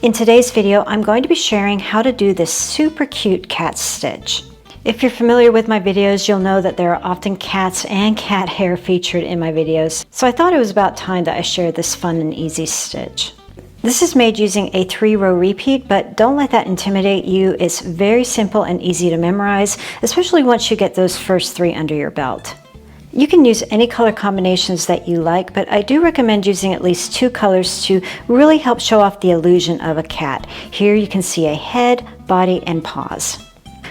In today's video, I'm going to be sharing how to do this super cute cat stitch. If you're familiar with my videos, you'll know that there are often cats and cat hair featured in my videos, so I thought it was about time that I shared this fun and easy stitch. This is made using a 3-row repeat, but don't let that intimidate you. It's very simple and easy to memorize, especially once you get those first 3 under your belt. You can use any color combinations that you like, but I do recommend using at least 2 colors to really help show off the illusion of a cat. Here you can see a head, body, and paws.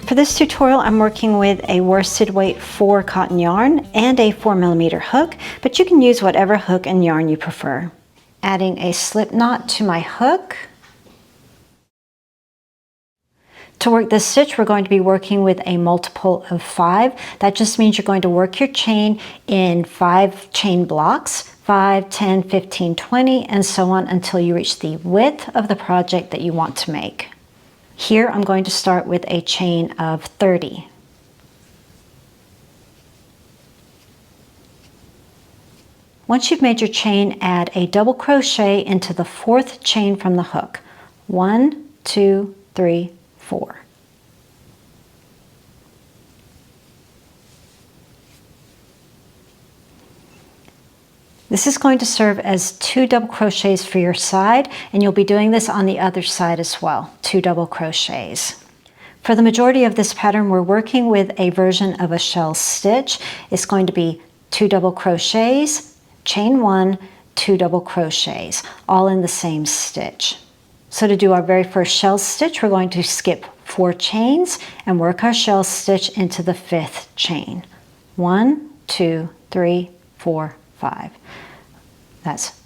For this tutorial, I'm working with a worsted weight 4 cotton yarn and a 4mm hook, but you can use whatever hook and yarn you prefer. Adding a slip knot to my hook. To work this stitch, we're going to be working with a multiple of 5. That just means you're going to work your chain in 5 chain blocks, 5, 10, 15, 20, and so on until you reach the width of the project that you want to make. Here I'm going to start with a chain of 30. Once you've made your chain, add a double crochet into the 4th chain from the hook. 1, 2, 3, 4. This is going to serve as 2 double crochets for your side, and you'll be doing this on the other side as well, 2 double crochets. For the majority of this pattern, we're working with a version of a shell stitch. It's going to be 2 double crochets, chain 1, 2 double crochets, all in the same stitch. So to do our very first shell stitch, we're going to skip 4 chains and work our shell stitch into the 5th chain. 1, 2, 3, 4, 5. That's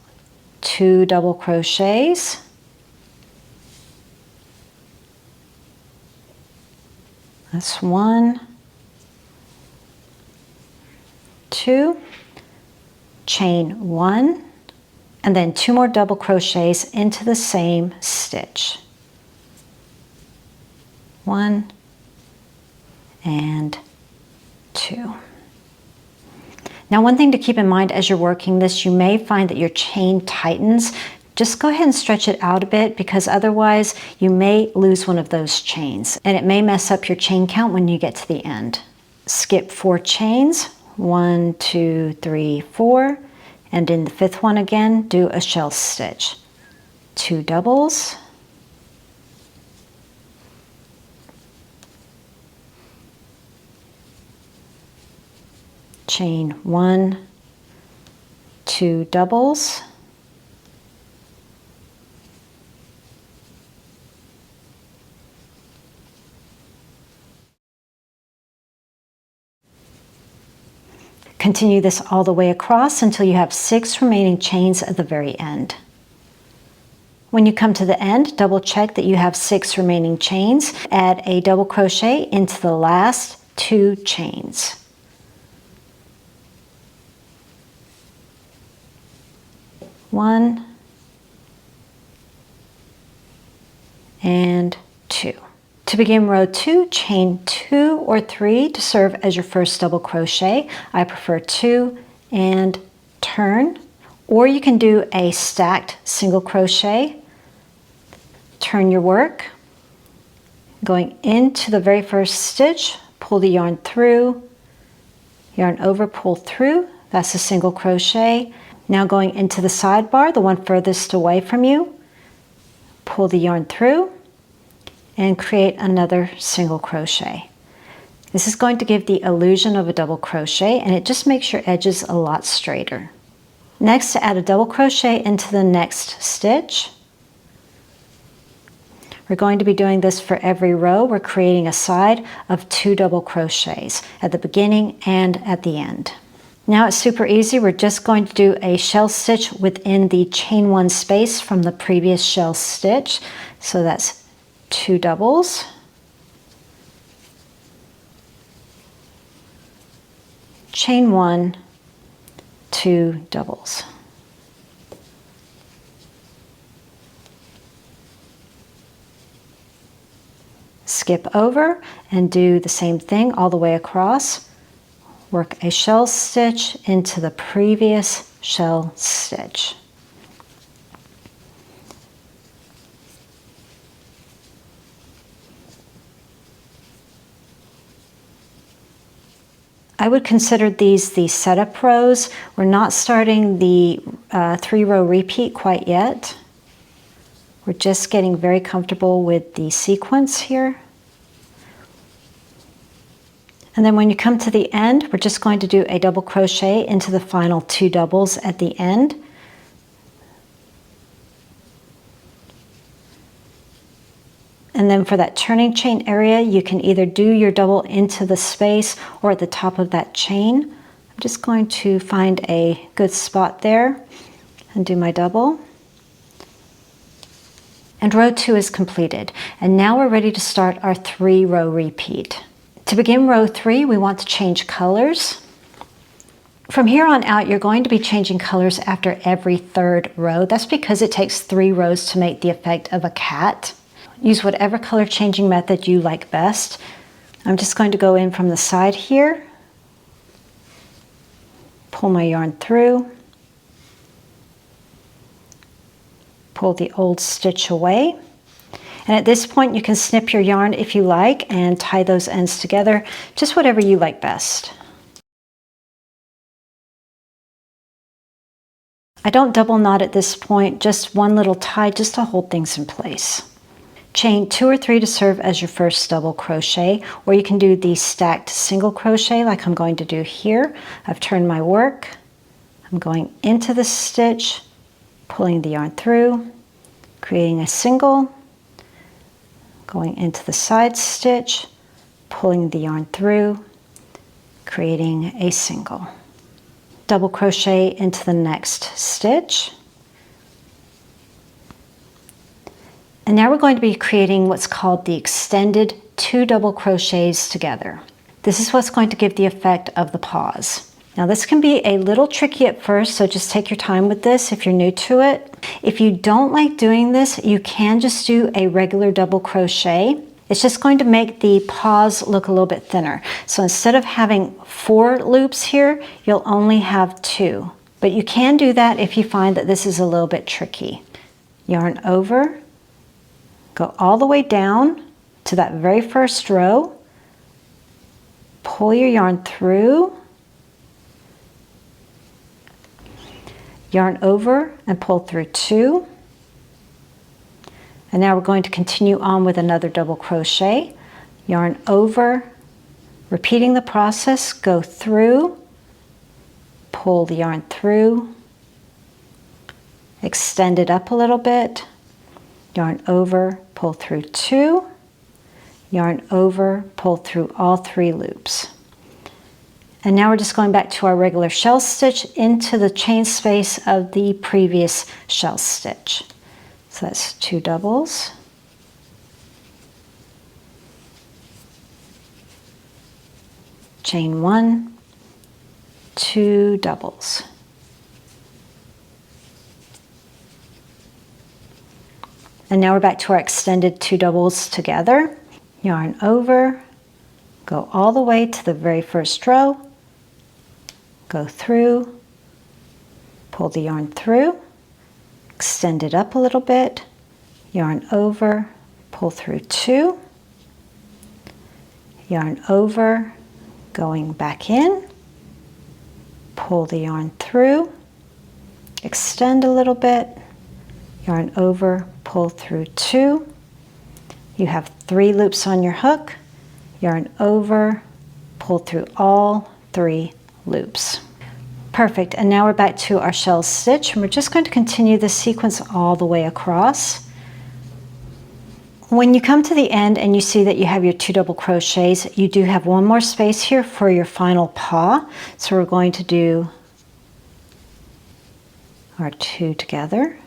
2 double crochets. That's 1, 2, chain 1, and then 2 more double crochets into the same stitch. 1 and 2. Now, one thing to keep in mind as you're working this, you may find that your chain tightens. Just go ahead and stretch it out a bit, because otherwise you may lose one of those chains and it may mess up your chain count when you get to the end. Skip 4 chains, 1, 2, 3, 4, and in the 5th one again, do a shell stitch. 2 doubles, chain 1, 2 doubles, continue this all the way across until you have 6 remaining chains at the very end. When you come to the end, double check that you have 6 remaining chains. Add a double crochet into the last 2 chains. One and 2. To begin row 2, chain 2 or 3 to serve as your first double crochet. I prefer 2 and turn, or you can do a stacked single crochet. Turn your work, going into the very first stitch, pull the yarn through, yarn over, pull through, that's a single crochet. Now going into the sidebar, the one furthest away from you, pull the yarn through and create another single crochet. This is going to give the illusion of a double crochet, and it just makes your edges a lot straighter. Next, add a double crochet into the next stitch. We're going to be doing this for every row. We're creating a side of 2 double crochets at the beginning and at the end. Now it's super easy. We're just going to do a shell stitch within the chain 1 space from the previous shell stitch. So that's 2 doubles, chain 1, 2 doubles. Skip over and do the same thing all the way across. Work a shell stitch into the previous shell stitch. I would consider these the setup rows. We're not starting the 3-row repeat quite yet. We're just getting very comfortable with the sequence here. And then when you come to the end, we're just going to do a double crochet into the final 2 doubles at the end. And then for that turning chain area, you can either do your double into the space or at the top of that chain. I'm just going to find a good spot there and do my double. And row 2 is completed. And now we're ready to start our 3-row repeat. To begin row 3, we want to change colors. From here on out, you're going to be changing colors after every 3rd row. That's because it takes 3 rows to make the effect of a cat. Use whatever color changing method you like best. I'm just going to go in from the side here, pull my yarn through, pull the old stitch away. And at this point you can snip your yarn if you like and tie those ends together, just whatever you like best. I don't double knot at this point, just one little tie just to hold things in place. Chain 2 or 3 to serve as your first double crochet, or you can do the stacked single crochet like I'm going to do here. I've turned my work, I'm going into the stitch, pulling the yarn through, creating a single, going into the side stitch, pulling the yarn through, creating a single. Double crochet into the next stitch. And now we're going to be creating what's called the extended 2 double crochets together. This is what's going to give the effect of the paws. Now this can be a little tricky at first, so just take your time with this if you're new to it. If you don't like doing this, you can just do a regular double crochet. It's just going to make the paws look a little bit thinner. So instead of having 4 loops here, you'll only have 2. But you can do that if you find that this is a little bit tricky. Yarn over, go all the way down to that very first row, pull your yarn through, yarn over and pull through 2. And now we're going to continue on with another double crochet. Yarn over, repeating the process, go through, pull the yarn through, extend it up a little bit, yarn over, pull through 2, yarn over, pull through all 3 loops. And now we're just going back to our regular shell stitch into the chain space of the previous shell stitch. So that's 2 doubles. Chain 1, 2 doubles. And now we're back to our extended 2 doubles together. Yarn over, go all the way to the very first row, go through, pull the yarn through, extend it up a little bit, yarn over, pull through 2, yarn over, going back in, pull the yarn through, extend a little bit, yarn over, pull through 2. You have 3 loops on your hook, yarn over, pull through all 3 loops. Perfect, and now we're back to our shell stitch, and we're just going to continue this sequence all the way across. When you come to the end and you see that you have your 2 double crochets, you do have one more space here for your final paw. So we're going to do our 2 together.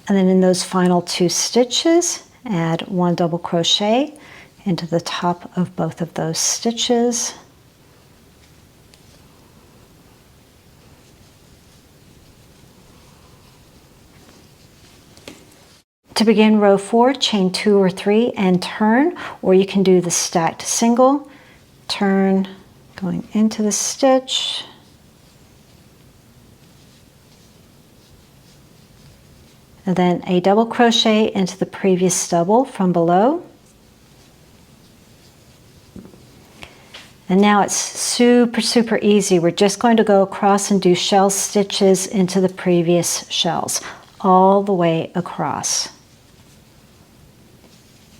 And then in those final 2 stitches, add 1 double crochet into the top of both of those stitches. To begin row 4, chain 2 or 3 and turn, or you can do the stacked single, turn, going into the stitch, and then a double crochet into the previous double from below. And now it's super easy. We're just going to go across and do shell stitches into the previous shells, all the way across.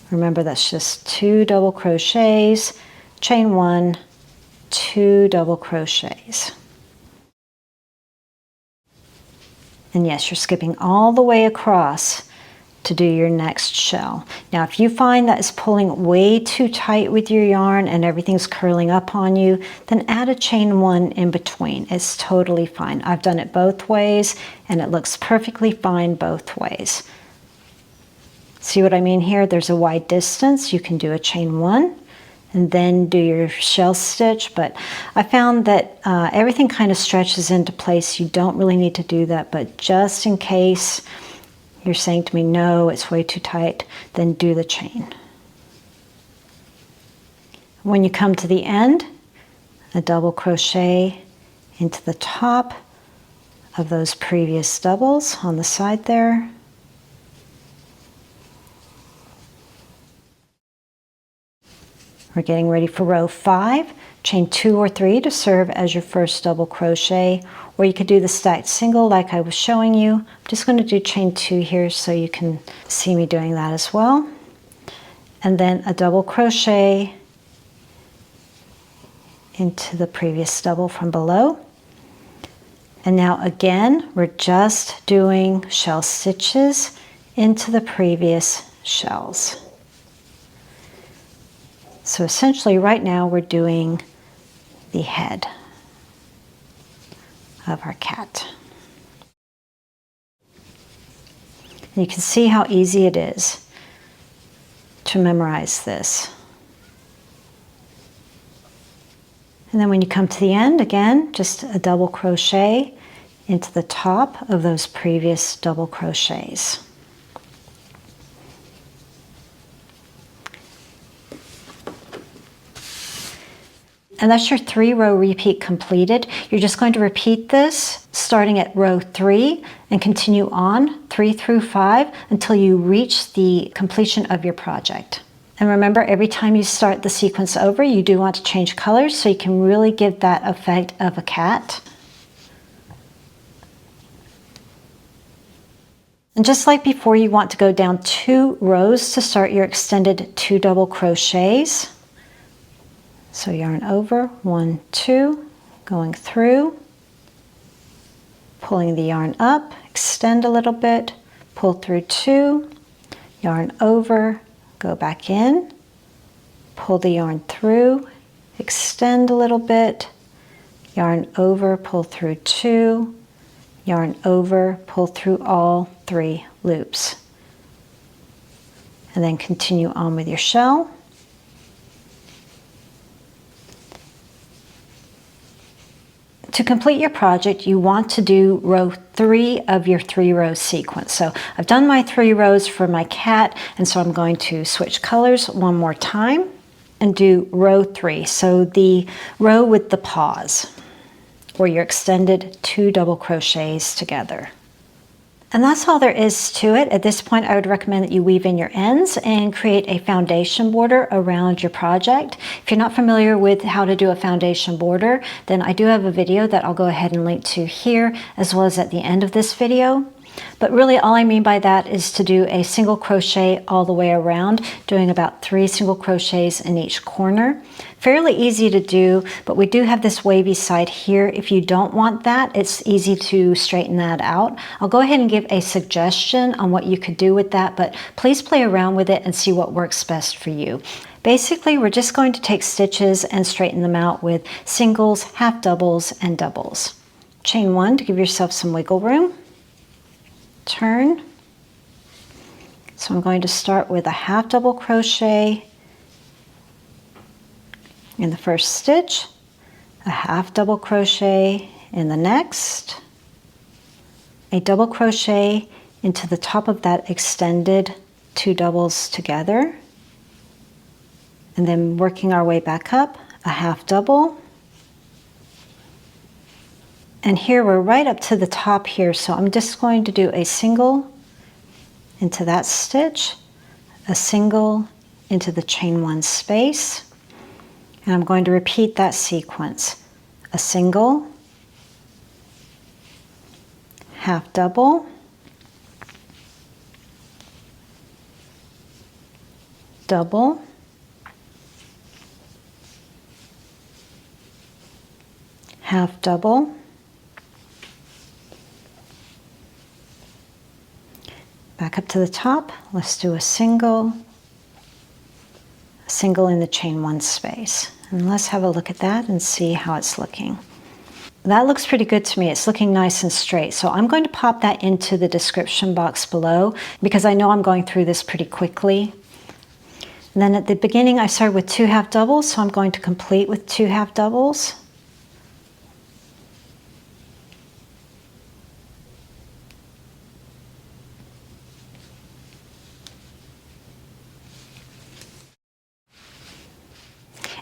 Remember, that's just 2 double crochets, chain 1, 2 double crochets. And yes, you're skipping all the way across to do your next shell. Now, if you find that it's pulling way too tight with your yarn and everything's curling up on you, then add a chain 1 in between. It's totally fine. I've done it both ways and it looks perfectly fine both ways. See what I mean here? There's a wide distance. You can do a chain 1 and then do your shell stitch, but I found that everything kind of stretches into place. You don't really need to do that, but just in case you're saying to me, no, it's way too tight, then do the chain. When you come to the end, a double crochet into the top of those previous doubles on the side there. We're getting ready for row 5. Chain 2 or 3 to serve as your first double crochet, or you could do the stacked single like I was showing you. I'm just going to do chain 2 here so you can see me doing that as well. And then a double crochet into the previous double from below. And now again, we're just doing shell stitches into the previous shells. So essentially right now we're doing the head of our cat. And you can see how easy it is to memorize this. And then when you come to the end, again, just a double crochet into the top of those previous double crochets. And that's your 3-row repeat completed. You're just going to repeat this starting at row 3 and continue on 3 through 5 until you reach the completion of your project. And remember, every time you start the sequence over, you do want to change colors so you can really give that effect of a cat. And just like before, you want to go down 2 rows to start your extended 2 double crochets. So yarn over, 1, 2, going through, pulling the yarn up, extend a little bit, pull through 2, yarn over, go back in, pull the yarn through, extend a little bit, yarn over, pull through 2, yarn over, pull through all 3 loops. And then continue on with your shell. To complete your project, you want to do row 3 of your 3-row sequence. So I've done my 3 rows for my cat, and so I'm going to switch colors one more time and do row 3. So the row with the paws, or your extended 2 double crochets together. And that's all there is to it. At this point, I would recommend that you weave in your ends and create a foundation border around your project. If you're not familiar with how to do a foundation border, then I do have a video that I'll go ahead and link to here, as well as at the end of this video. But really all I mean by that is to do a single crochet all the way around, doing about 3 single crochets in each corner. Fairly easy to do, but we do have this wavy side here. If you don't want that, it's easy to straighten that out. I'll go ahead and give a suggestion on what you could do with that, but please play around with it and see what works best for you. Basically, we're just going to take stitches and straighten them out with singles, half doubles, and doubles. Chain 1 to give yourself some wiggle room. Turn. So I'm going to start with a half double crochet in the first stitch, a half double crochet in the next, a double crochet into the top of that extended 2 doubles together, and then working our way back up, a half double. And here we're right up to the top here, so I'm just going to do a single into that stitch, a single into the chain 1 space, and I'm going to repeat that sequence. A single, half double, double, half double, back up to the top. Let's do a single in the chain 1 space. And let's have a look at that and see how it's looking. That looks pretty good to me. It's looking nice and straight. So I'm going to pop that into the description box below because I know I'm going through this pretty quickly. And then at the beginning I started with 2 half doubles, so I'm going to complete with 2 half doubles.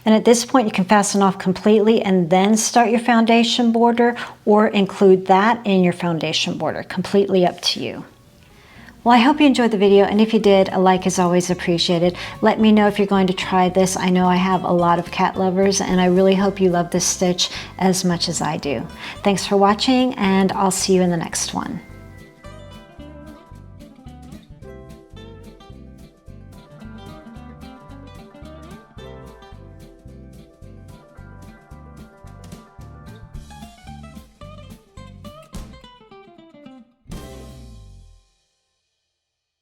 And at this point you can fasten off completely and then start your foundation border, or include that in your foundation border. Completely up to you. Well, I hope you enjoyed the video, and if you did, a like is always appreciated. Let me know if you're going to try this. I know I have a lot of cat lovers, and I really hope you love this stitch as much as I do. Thanks for watching, and I'll see you in the next one.